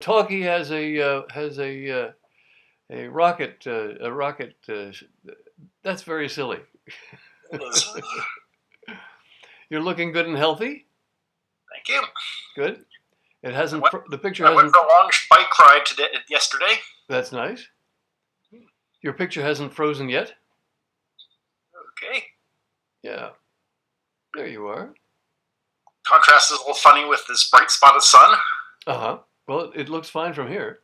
Talky has a rocket. A rocket. That's very silly. It is. You're looking good and healthy. Thank you. Good. It I hasn't. went, The picture I went hasn't. for a long bike ride yesterday. That's nice. Your picture hasn't frozen yet. Okay. Yeah. There you are. Contrast is a little funny with this bright spot of sun. Uh-huh. Well, it looks fine from here.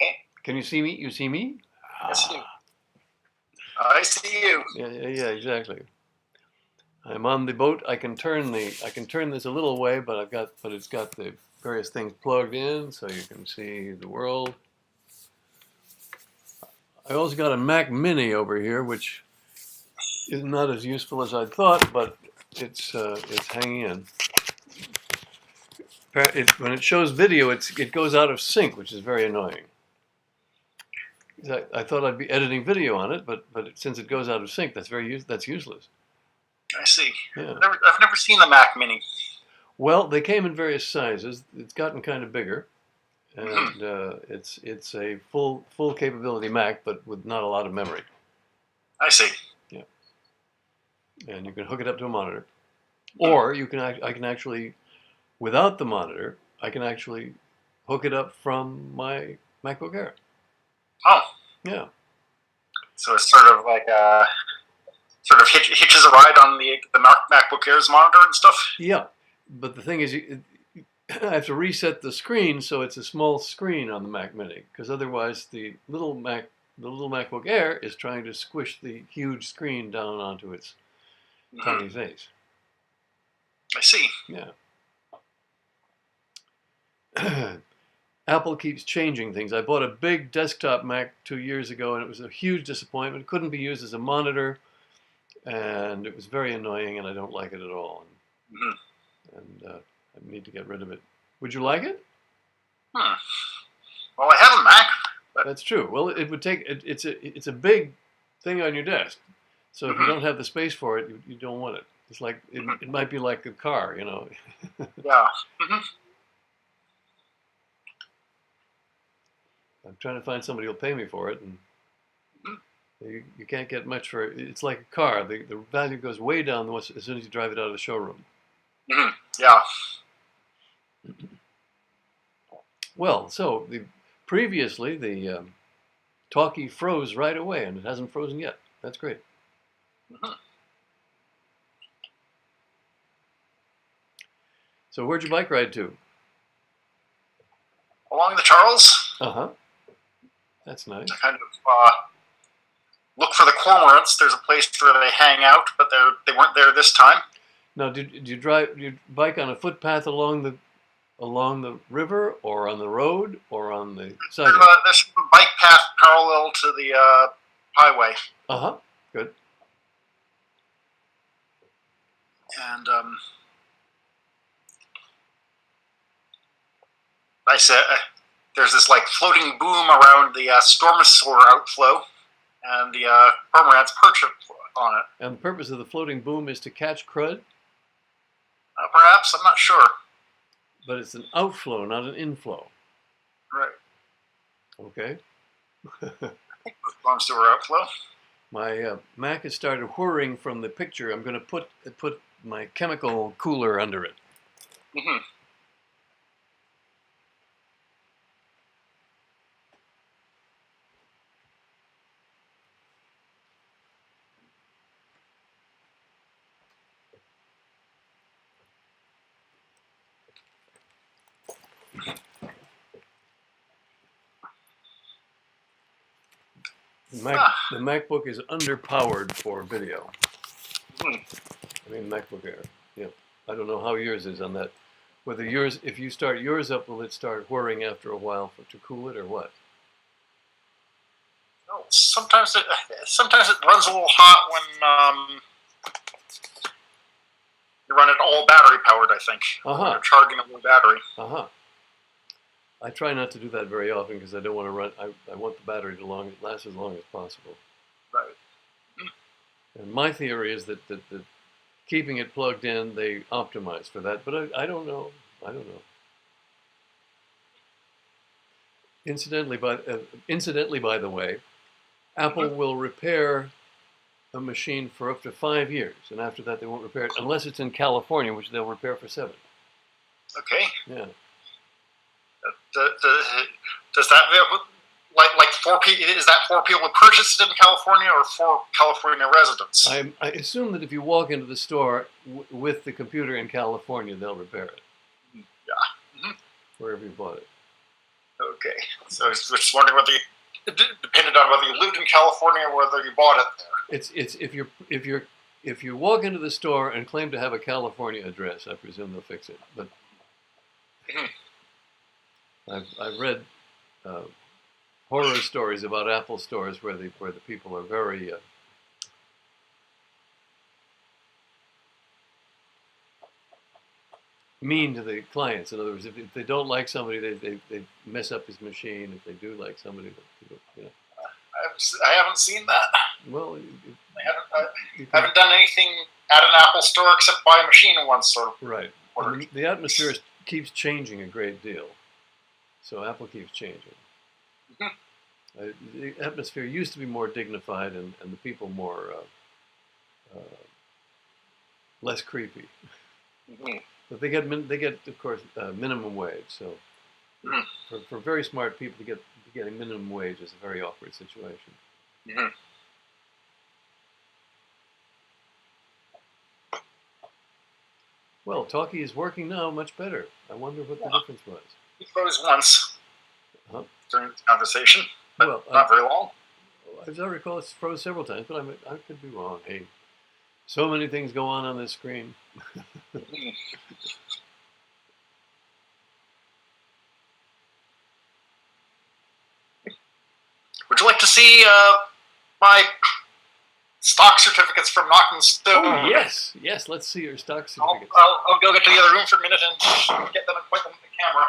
Okay. Can you see me? You see me? Yes, you do. I see you. Yeah, exactly. I'm on the boat. I can turn this a little way, but it's got the various things plugged in so you can see the world. I also got a Mac Mini over here, which is not as useful as I thought, but it's hanging in. When it shows video, it goes out of sync, which is very annoying. I thought I'd be editing video on it, but since it goes out of sync, that's useless. I see. Yeah. I've never seen the Mac Mini. Well, they came in various sizes. It's gotten kind of bigger, and it's a full capability Mac, but with not a lot of memory. I see. Yeah. And you can hook it up to a monitor, or I can actually, without the monitor, I can actually hook it up from my MacBook Air. Oh. Yeah. So it's sort of like hitches a ride on the MacBook Air's monitor and stuff. Yeah, but the thing is, I have to reset the screen so it's a small screen on the Mac Mini, because otherwise the little MacBook Air is trying to squish the huge screen down onto its tiny face. I see. Yeah. Apple keeps changing things. I bought a big desktop Mac 2 years ago, and it was a huge disappointment. It couldn't be used as a monitor, and it was very annoying, and I don't like it at all. And I need to get rid of it. Would you like it? Well, I have a Mac. That's true. Well, it would take it's a big thing on your desk, so if you don't have the space for it, you don't want it. It's like it might be like a car, you know. Yeah. I'm trying to find somebody who'll pay me for it, and you can't get much for it. It's like a car. The value goes way down as soon as you drive it out of the showroom. Yeah. Well, so previously the Talky froze right away, and it hasn't frozen yet. That's great. So where'd you bike ride to? Along the Charles. Uh-huh. That's nice. To kind of look for the cormorants. There's a place where they hang out, but they weren't there this time. Now, did you bike on a footpath along the river, or on the road, or on the sidewalk? There's a bike path parallel to the highway. Uh-huh. Good. And I said there's this like floating boom around the Stormosaur outflow, and the cormorants perch on it. And the purpose of the floating boom is to catch crud? Perhaps, I'm not sure. But it's an outflow, not an inflow. Right. Okay. I think it belongs to our outflow. My Mac has started whirring from the picture. I'm going to put my chemical cooler under it. The MacBook is underpowered for video. I mean, MacBook Air. Yeah. I don't know how yours is on that. Whether yours, if you start yours up, will it start whirring after a while to cool it, or what? No, sometimes it runs a little hot when you run it all battery powered. I think. You're charging a little battery. I try not to do that very often because I don't want to run. I want the battery to last as long as possible. Right. And my theory is that keeping it plugged in, they optimize for that. But I don't know. I don't know. Incidentally, by the way, Apple will repair a machine for up to 5 years, and after that they won't repair it unless it's in California, which they'll repair for 7. Okay. Yeah. Does that like 4 people? Is that 4 people who purchased it in California or 4 California residents? I assume that if you walk into the store with the computer in California, they'll repair it. Yeah. Wherever you bought it. Okay. So I was just wondering whether it depended on whether you lived in California or whether you bought it there. It's if you walk into the store and claim to have a California address, I presume they'll fix it. But I've read horror stories about Apple stores where the people are very mean to the clients. In other words, if they don't like somebody, they mess up his machine. If they do like somebody, you know. I haven't seen that. Well, I haven't done anything at an Apple store except buy a machine once. Right. The atmosphere keeps changing a great deal, so Apple keeps changing. The atmosphere used to be more dignified and the people more less creepy. But they get of course minimum wage. So for very smart people to get getting minimum wage is a very awkward situation. Well, Talky is working now much better. I wonder what the difference was. He froze once during the conversation, but well, not very long. As I recall, it froze several times, but I could be wrong. Hey, so many things go on this screen. Would you like to see my stock certificates from Knock and Stone? Oh, yes. Let's see your stock certificates. I'll go get to the other room for a minute and get them and point them to the camera.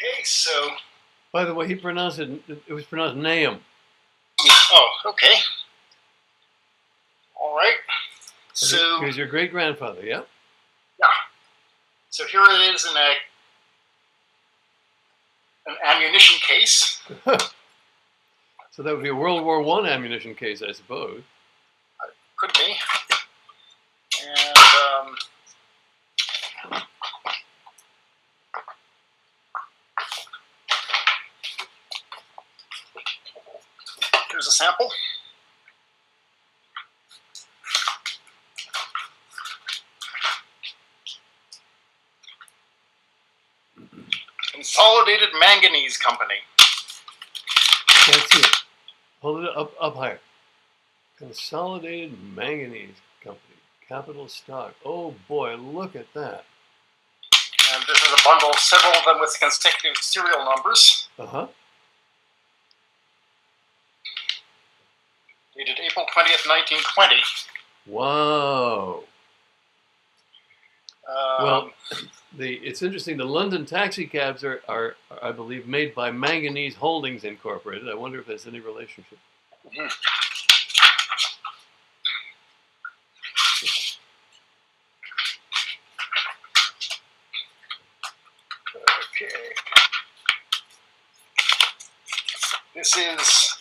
Okay, so. By the way, he pronounced it. It was pronounced Nahum. Oh, okay. All right. So. He was your great grandfather, yeah. Yeah. So here it is in an ammunition case. So that would be a World War I ammunition case, I suppose. Could be. And here's a sample. Consolidated Manganese Company. Can't see it. Hold it up higher. Consolidated Manganese Company. Capital stock. Oh boy, look at that. And this is a bundle, several of them with consecutive serial numbers. Dated April 20th, 1920. Wow. Well, it's interesting. The London taxi cabs are, I believe, made by Manganese Holdings Incorporated. I wonder if there's any relationship. Okay. This is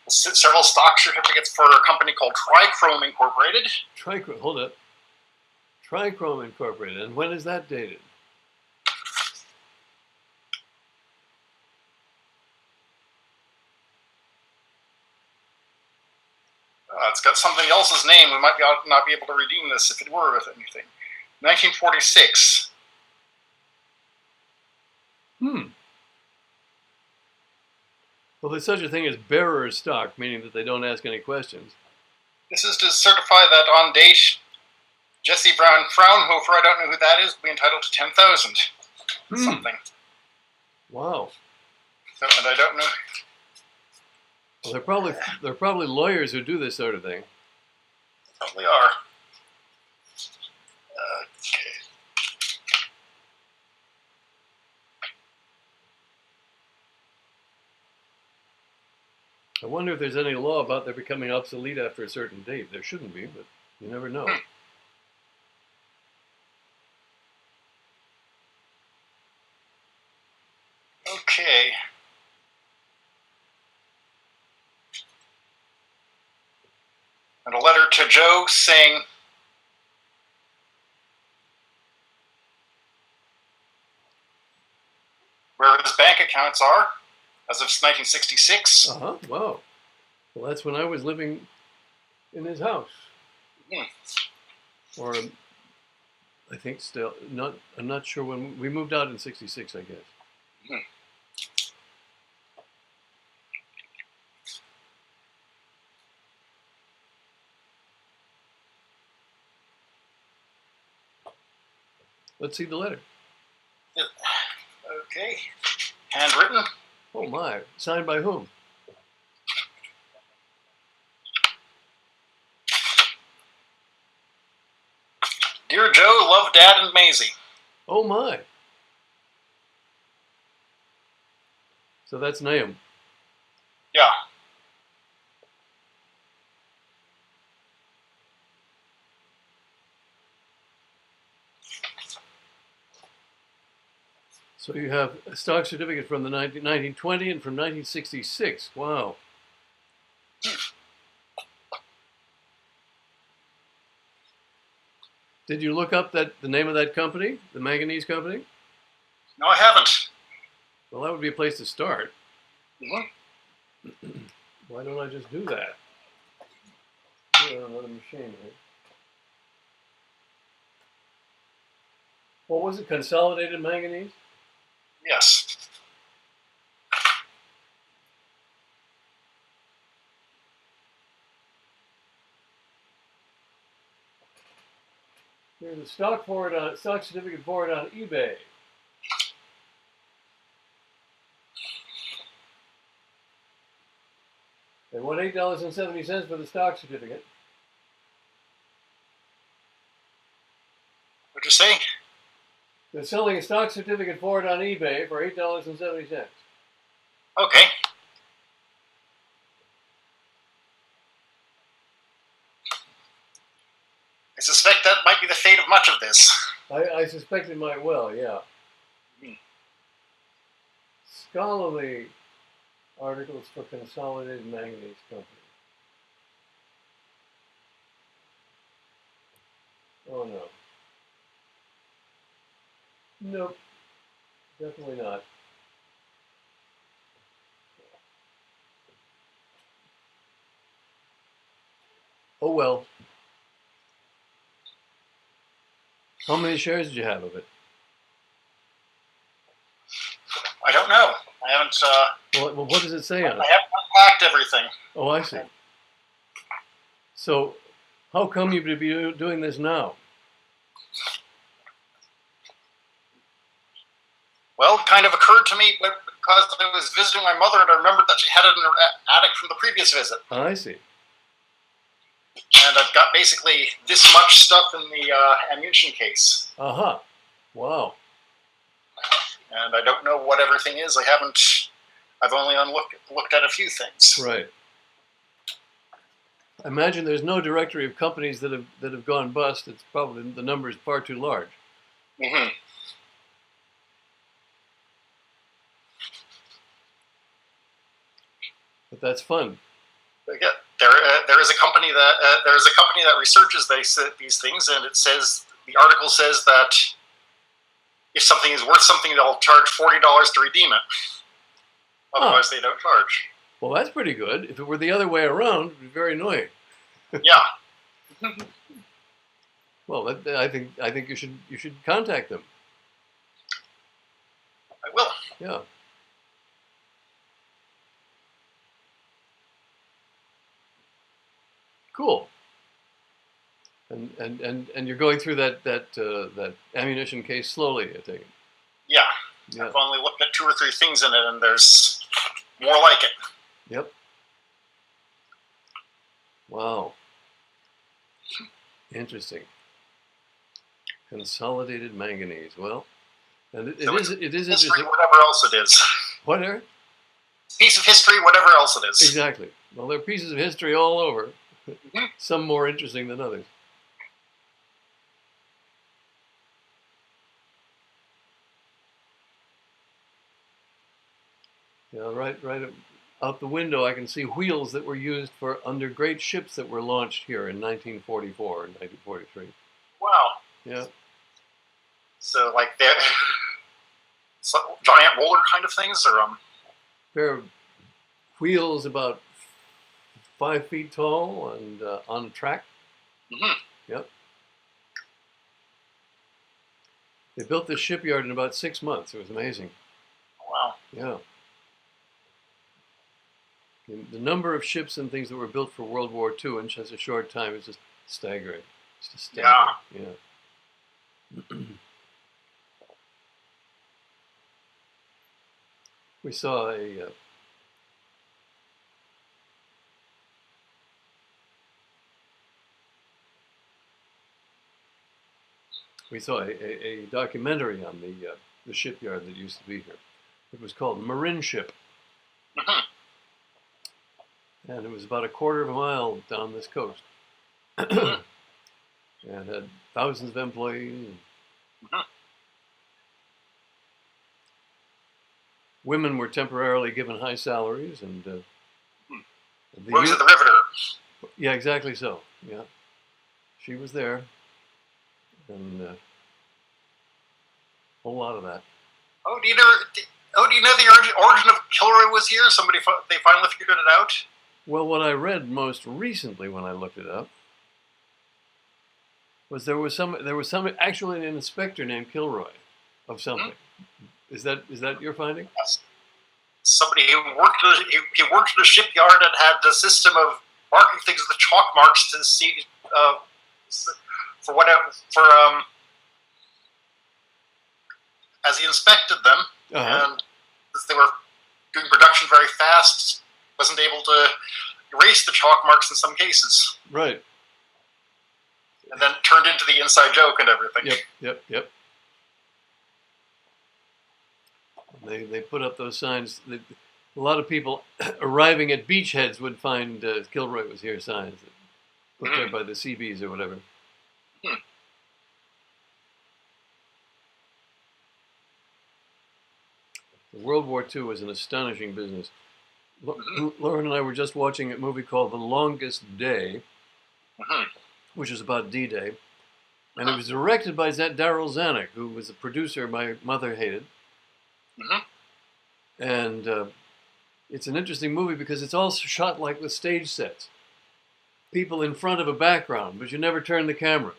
several stock certificates for a company called Trichrome Incorporated. Hold up. Trichrome Incorporated. And when is that dated? It's got somebody else's name. We might not be able to redeem this if it were with anything. 1946. Well, there's such a thing as bearer stock, meaning that they don't ask any questions. This is to certify that on date, Jesse Brown Fraunhofer, I don't know who that is, will be entitled to 10,000 something. Wow. So, and I don't know. Well, they're probably lawyers who do this sort of thing. Probably are. Okay. I wonder if there's any law about their becoming obsolete after a certain date. There shouldn't be, but you never know. Okay. And a letter to Joe saying, where his bank accounts are as of 1966. Uh-huh. Wow. Well, that's when I was living in his house. Or I think still I'm not sure when we moved out in 66, I guess. Let's see the letter. Okay. Handwritten. Oh my. Signed by whom? Dear Joe, love Dad and Maisie. Oh my. So that's Nahum. Yeah. So you have a stock certificate from the 1920 and from 1966. Wow. Did you look up the name of that company, the manganese company? No, I haven't. Well, that would be a place to start. Mm-hmm. Why don't I just do that? Do it on another machine, right? What was it? Consolidated manganese? Yes. Here's a stock certificate for it on eBay. They want $8.70 for the stock certificate. What'd you say? They're selling a stock certificate for it on eBay for $8.70. Okay. I suspect that might be the fate of much of this. I suspect it might well, yeah. Scholarly articles for Consolidated Manganese Company. Oh no. Nope. Definitely not. Oh well. How many shares did you have of it? I don't know. I haven't. Well, what does it say on it? I haven't unpacked everything. Oh, I see. So, how come you to be doing this now? Well, it kind of occurred to me because I was visiting my mother and I remembered that she had it in her attic from the previous visit. I see. And I've got basically this much stuff in the ammunition case. Aha. Wow. And I don't know what everything is. I've only looked at a few things. Right. I imagine there's no directory of companies that have gone bust. It's probably the number is far too large. Mm-hmm. But that's fun. Yeah, there is a company that researches these things, and it says the article says that if something is worth something, they'll charge $40 to redeem it. Otherwise, they don't charge. Well, that's pretty good. If it were the other way around, it would be very annoying. Yeah. Well, I think you should contact them. I will. Yeah. Cool. And you're going through that ammunition case slowly, I take it. Yeah. Yeah. I've only looked at 2 or 3 things in it, and there's more like it. Yep. Wow. Interesting. Consolidated manganese. Well, and it is history, interesting. whatever else it is. What, Eric? Piece of history, whatever else it is. Exactly. Well, there are pieces of history all over. Mm-hmm. Some more interesting than others. Yeah, right out the window, I can see wheels that were used for under great ships that were launched here in 1944 and 1943. Wow. Yeah. So, like, they're giant roller kind of things, or Pair of wheels about 5 feet tall and on track. Mm-hmm. Yep. They built this shipyard in about 6 months. It was amazing. Wow. Yeah. The number of ships and things that were built for World War II in such a short time is just staggering. It's just staggering. Yeah. We saw a documentary on the shipyard that used to be here. It was called Marin Ship. Mm-hmm. And it was about a quarter of a mile down this coast. And had thousands of employees. Mm-hmm. Women were temporarily given high salaries. And Rose of the Riveter. Yeah, exactly so. Yeah. She was there. And a whole lot of that. Oh, do you know the origin of Kilroy was here? They finally figured it out? Well, what I read most recently when I looked it up was there was actually an inspector named Kilroy of something. Mm-hmm. Is that your finding? Yes. Somebody who worked at a shipyard and had the system of marking things with chalk marks to see as he inspected them, uh-huh. And as they were doing production very fast, wasn't able to erase the chalk marks in some cases. Right. And then turned into the inside joke and everything. Yep. They put up those signs. A lot of people arriving at beachheads would find Kilroy was here signs put there by the CBs or whatever. World War II was an astonishing business. Lauren and I were just watching a movie called The Longest Day, which is about D-Day. And it was directed by Darryl Zanuck, who was a producer my mother hated. And it's an interesting movie because it's all shot like with stage sets. People in front of a background, but you never turn the camera.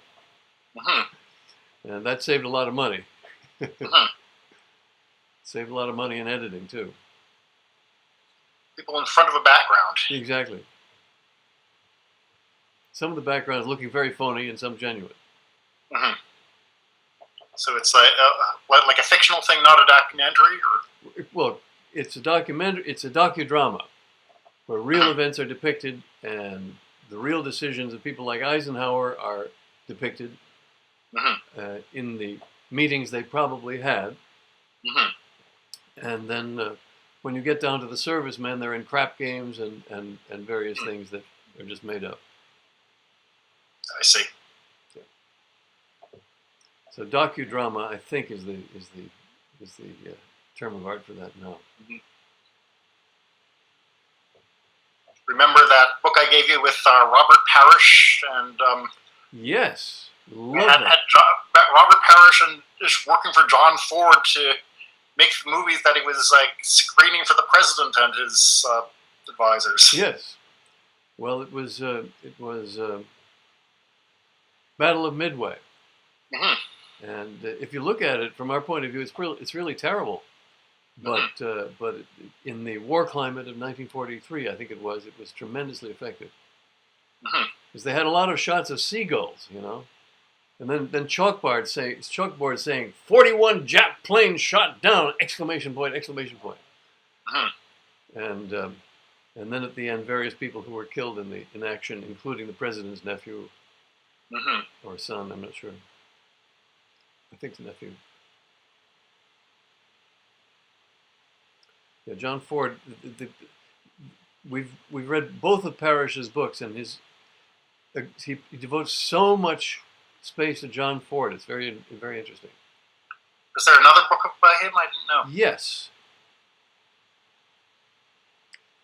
And that saved a lot of money. Saved a lot of money in editing, too. People in front of a background. Exactly. Some of the backgrounds looking very phony and some genuine. So it's like a fictional thing, not a documentary? Or? Well, it's a documentary. It's a docudrama where real events are depicted and the real decisions of people like Eisenhower are depicted in the meetings they probably had. And then when you get down to the servicemen, they're in crap games and various things that are just made up. I see. Yeah. So docudrama, I think, is the term of art for that now. Remember that book I gave you with Robert Parrish and yes, love had Robert Parrish and just working for John Ford to make the movies that he was like screening for the president and his advisors. Yes. Well, it was Battle of Midway, and if you look at it from our point of view, it's really terrible. But in the war climate of 1943, I think it was tremendously effective. because they had a lot of shots of seagulls, you know. And then chalkboard saying 41 Jap planes shot down! Exclamation point! Exclamation point! And then at the end, various people who were killed in action, including the president's nephew or son. I'm not sure. I think the nephew. Yeah, John Ford. We've read both of Parrish's books, and he devotes so much space to John Ford. It's very, very interesting. Is there another book by him? I didn't know. Yes.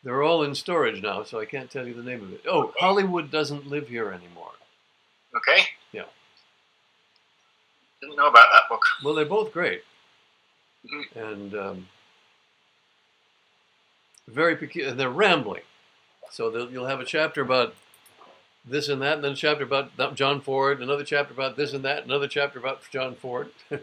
They're all in storage now, so I can't tell you the name of it. Oh, okay. Hollywood Doesn't Live Here Anymore. Okay. Yeah. Didn't know about that book. Well, they're both great. And very peculiar. And they're rambling. So you'll have a chapter about this and that, and then a chapter about John Ford, another chapter about this and that, another chapter about John Ford. Wow.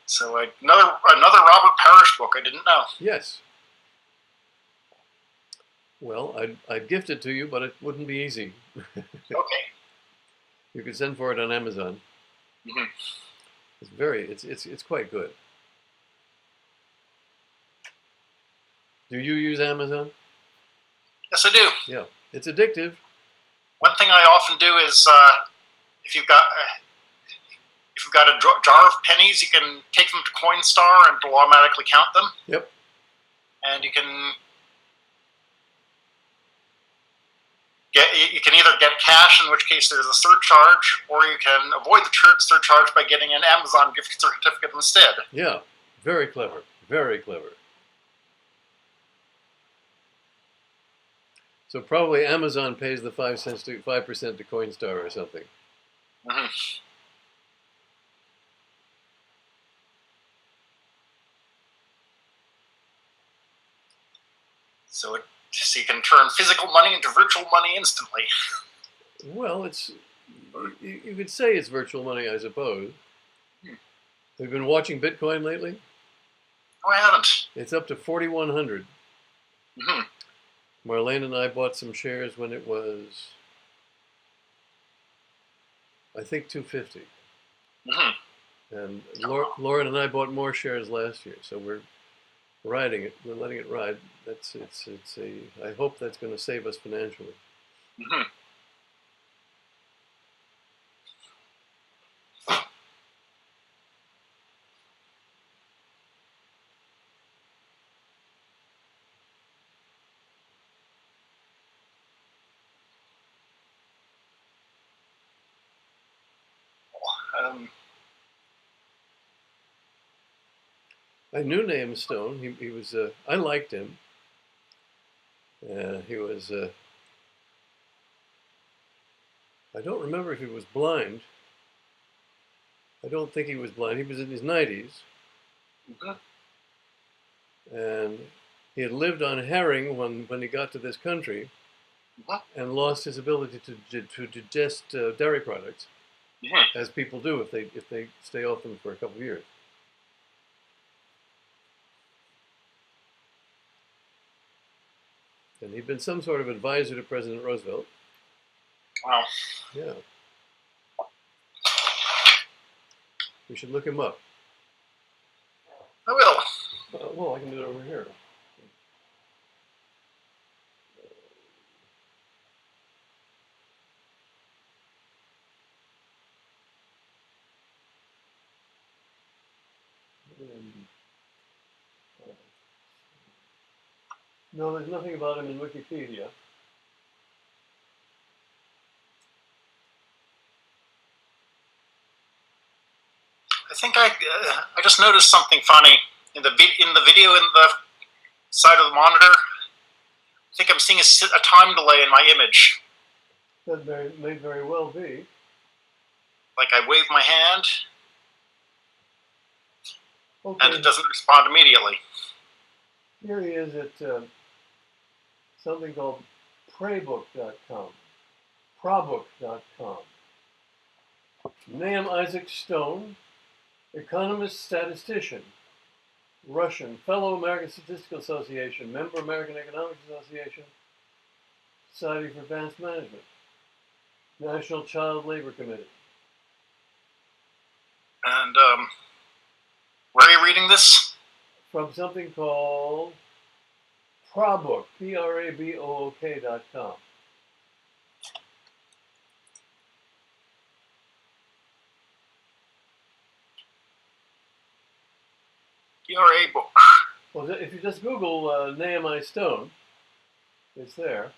So another Robert Parrish book I didn't know. Yes. Well, I'd gift it to you, but it wouldn't be easy. Okay. You could send for it on Amazon. It's quite good. Do you use Amazon? Yes, I do. Yeah, it's addictive. One thing I often do is if you've got a jar of pennies, you can take them to Coinstar and it'll automatically count them. Yep. And you can either get cash, in which case there's a surcharge, or you can avoid the surcharge by getting an Amazon gift certificate instead. Yeah, very clever. Very clever. So probably Amazon pays the 5% to Coinstar or something. So you can turn physical money into virtual money instantly. Well, you could say it's virtual money, I suppose. Have you been watching Bitcoin lately? No, I haven't. It's up to 4,100. Marlene and I bought some shares when it was, I think, 250. And Lauren and I bought more shares last year, so we're riding it. We're letting it ride. I hope that's going to save us financially. I knew Nahum Stone. He was. I liked him. He was. I don't remember if he was blind. I don't think he was blind. He was in his 90s. And he had lived on herring when he got to this country, and lost his ability to digest dairy products, as people do if they stay off them for a couple of years. And he'd been some sort of advisor to President Roosevelt. Wow. Yeah. We should look him up. I will. Well, I can do it over here. No, there's nothing about him in Wikipedia. I think I just noticed something funny in the video in the side of the monitor. I think I'm seeing a time delay in my image. That may very well be. Like I wave my hand, okay. And it doesn't respond immediately. Here he is at something called praybook.com, prabook.com. Nahum Isaac Stone, economist, statistician. Russian, fellow American Statistical Association, member American Economics Association, Society for Advanced Management, National Child Labor Committee. And where are you reading this? From something called Prabook, Prabook.com. PRA book. Well, if you just Google Nehemiah Stone, it's there.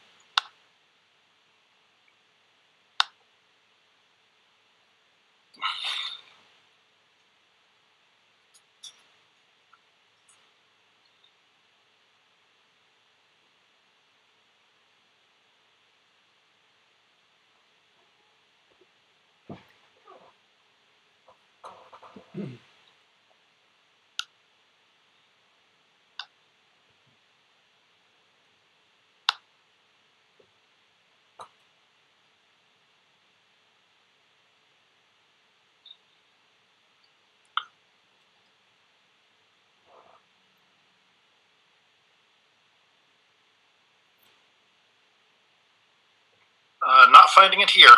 Not finding it here.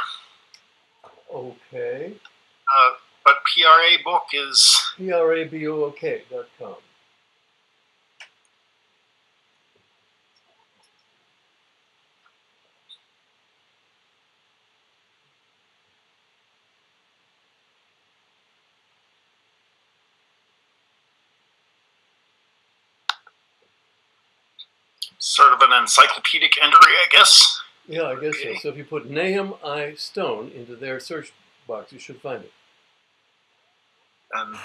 Okay. But PRA book is Prabook.com. sort of an encyclopedic entry, I guess. Yeah, I guess Okay. so. So if you put Nehemiah Stone into their search box, you should find it. And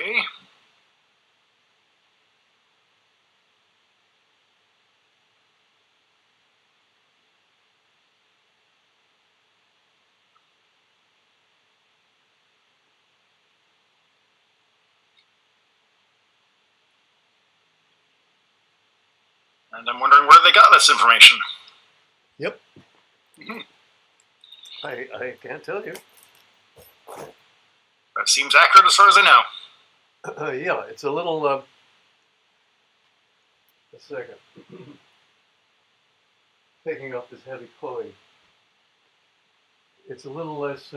okay. And I'm wondering where they got this information. Yep. I can't tell you. That seems accurate as far as I know. Yeah, it's a little. A second. Taking off this heavy clothing. It's a little less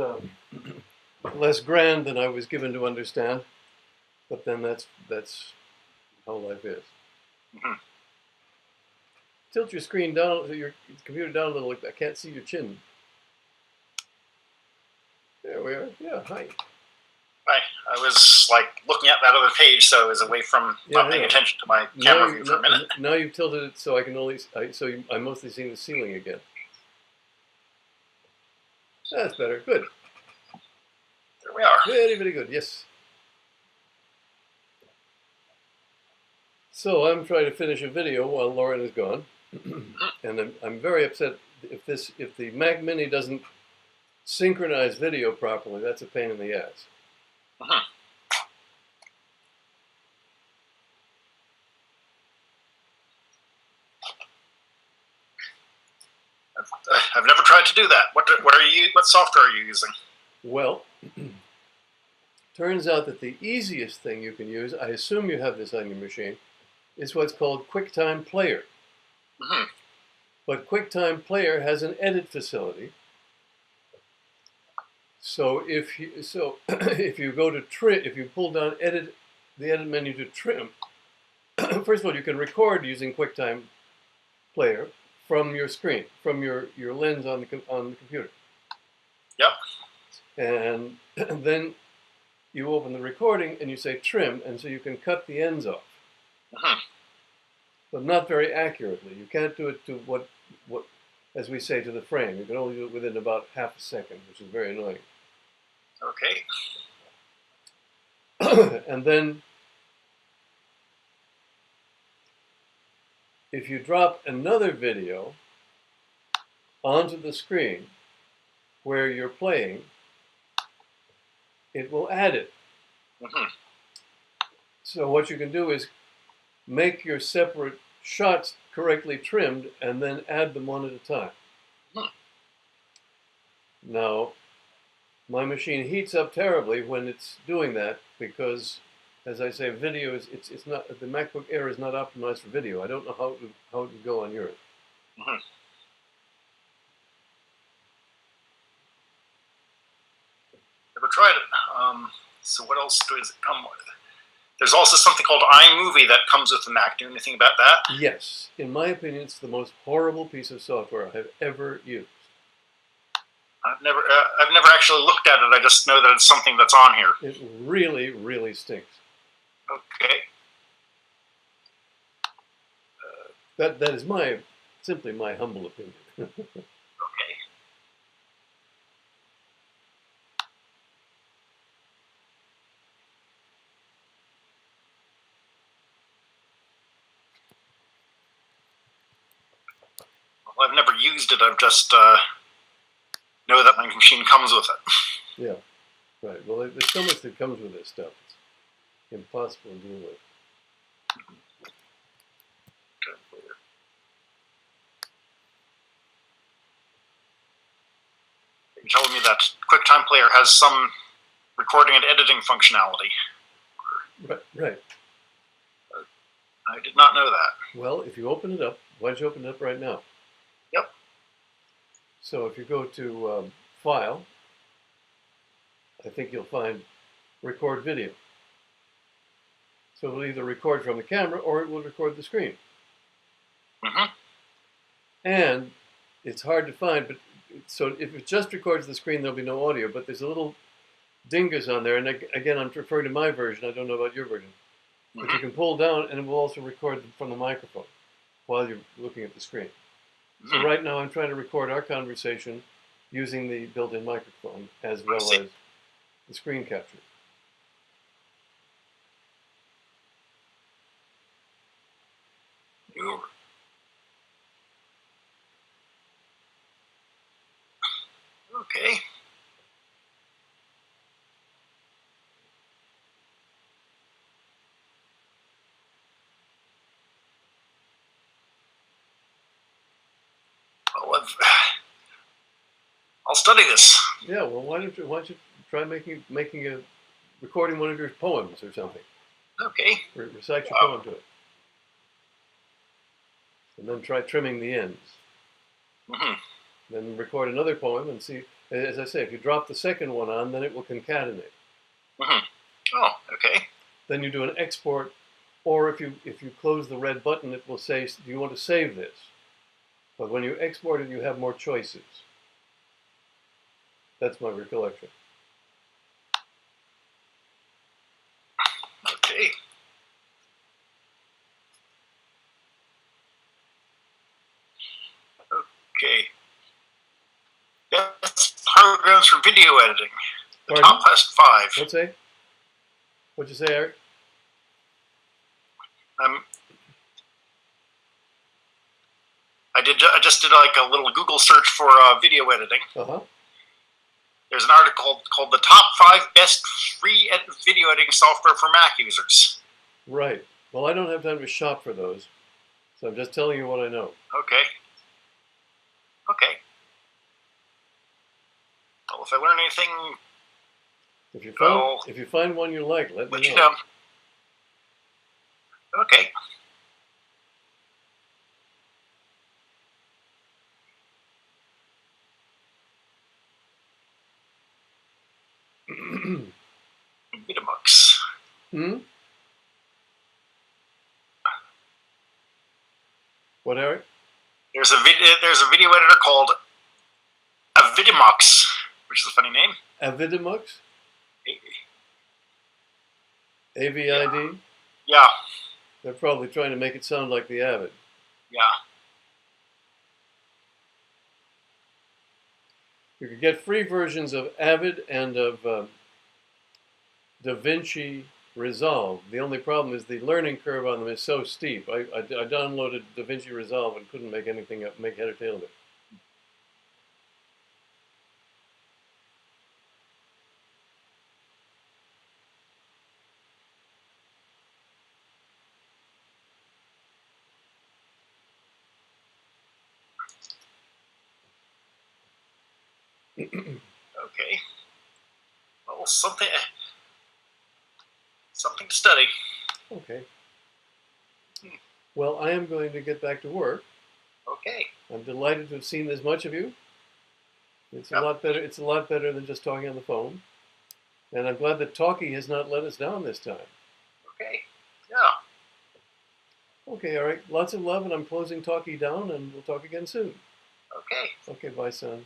less grand than I was given to understand, but then that's how life is. Mhm. Tilt your screen down, your computer down a little. I can't see your chin. There we are. Yeah, hi. I was like looking at that other page, so I was away from not paying attention to my camera view for a minute. Now you've tilted it so I can only. I'm mostly seeing the ceiling again. That's better. Good. There we are. Very, very good. Yes. So I'm trying to finish a video while Lauren is gone, and I'm very upset if the Mac Mini doesn't synchronize video properly. That's a pain in the ass. I've never tried to do that. What are you? What software are you using? Well, turns out that the easiest thing you can use, I assume you have this on your machine, is what's called QuickTime Player. Mm-hmm. But QuickTime Player has an edit facility. So if you go to trim, if you pull down the edit menu to trim, first of all, you can record using QuickTime Player from your screen, from your lens on the computer. Yep. And then you open the recording and you say trim, and so you can cut the ends off. But not very accurately. You can't do it to what as we say, to the frame. You can only do it within about half a second, which is very annoying. Okay. And then if you drop another video onto the screen where you're playing, it will add it. Mm-hmm. So what you can do is make your separate shots correctly trimmed and then add them one at a time. Hmm. Now, my machine heats up terribly when it's doing that because, as I say, video is it's not, the MacBook Air is not optimized for video. I don't know how it would go on yours. Mm-hmm. Never tried it. So what else does it come with? There's also something called iMovie that comes with the Mac. Do you know anything about that? Yes, in my opinion, it's the most horrible piece of software I have ever used. I've never actually looked at it. I just know that it's something that's on here. It really, really stinks. Okay. That is simply my humble opinion. Okay. Well, I've never used it. I've just know that my machine comes with it. Yeah, right. Well, there's so much that comes with this stuff. It's impossible to deal with. You're telling me that QuickTime Player has some recording and editing functionality. Right. I did not know that. Well, if you open it up, why don't you open it up right now? Yep. So if you go to File, I think you'll find Record Video. So it'll either record from the camera or it will record the screen. Mm-hmm. And it's hard to find, but so if it just records the screen, there'll be no audio, but there's a little dingus on there, and again, I'm referring to my version, I don't know about your version, but you can pull down and it will also record from the microphone while you're looking at the screen. So right now I'm trying to record our conversation using the built-in microphone as well as the screen capture. Okay. Well, I'll study this. Yeah, well, why don't you try recording one of your poems or something? Okay. Recite your poem to it. And then try trimming the ends. Mm-hmm. Then record another poem and see, as I say, if you drop the second one on, then it will concatenate. Mm-hmm. Oh, okay. Then you do an export, or if you close the red button, it will say, do you want to save this? But when you export it, you have more choices. That's my recollection. Okay. Okay. That's programs for video editing. The Pardon? top last 5. What'd you say, Eric? I just did like a little Google search for video editing. Uh-huh. There's an article called "The Top 5 Best Free Video Editing Software for Mac Users." Right. Well, I don't have time to shop for those, so I'm just telling you what I know. Okay. Okay. Well, if I learn anything, if you find one you like, let me know. You know. Okay. Vitamux. Hmm? What, Eric? There's a video editor called Avidimux, which is a funny name. Avidimux? AVID? Yeah. They're probably trying to make it sound like the Avid. Yeah. You could get free versions of Avid and of DaVinci Resolve. The only problem is the learning curve on them is so steep. I downloaded DaVinci Resolve and couldn't make anything up, make head or tail of it. Okay. Well, something to study. Okay. Well, I am going to get back to work. Okay. I'm delighted to have seen as much of you. It's a Yep. lot better. It's a lot better than just talking on the phone. And I'm glad that Talky has not let us down this time. Okay. Yeah. Okay, all right. Lots of love, and I'm closing Talky down, and we'll talk again soon. Okay. Okay, bye, son.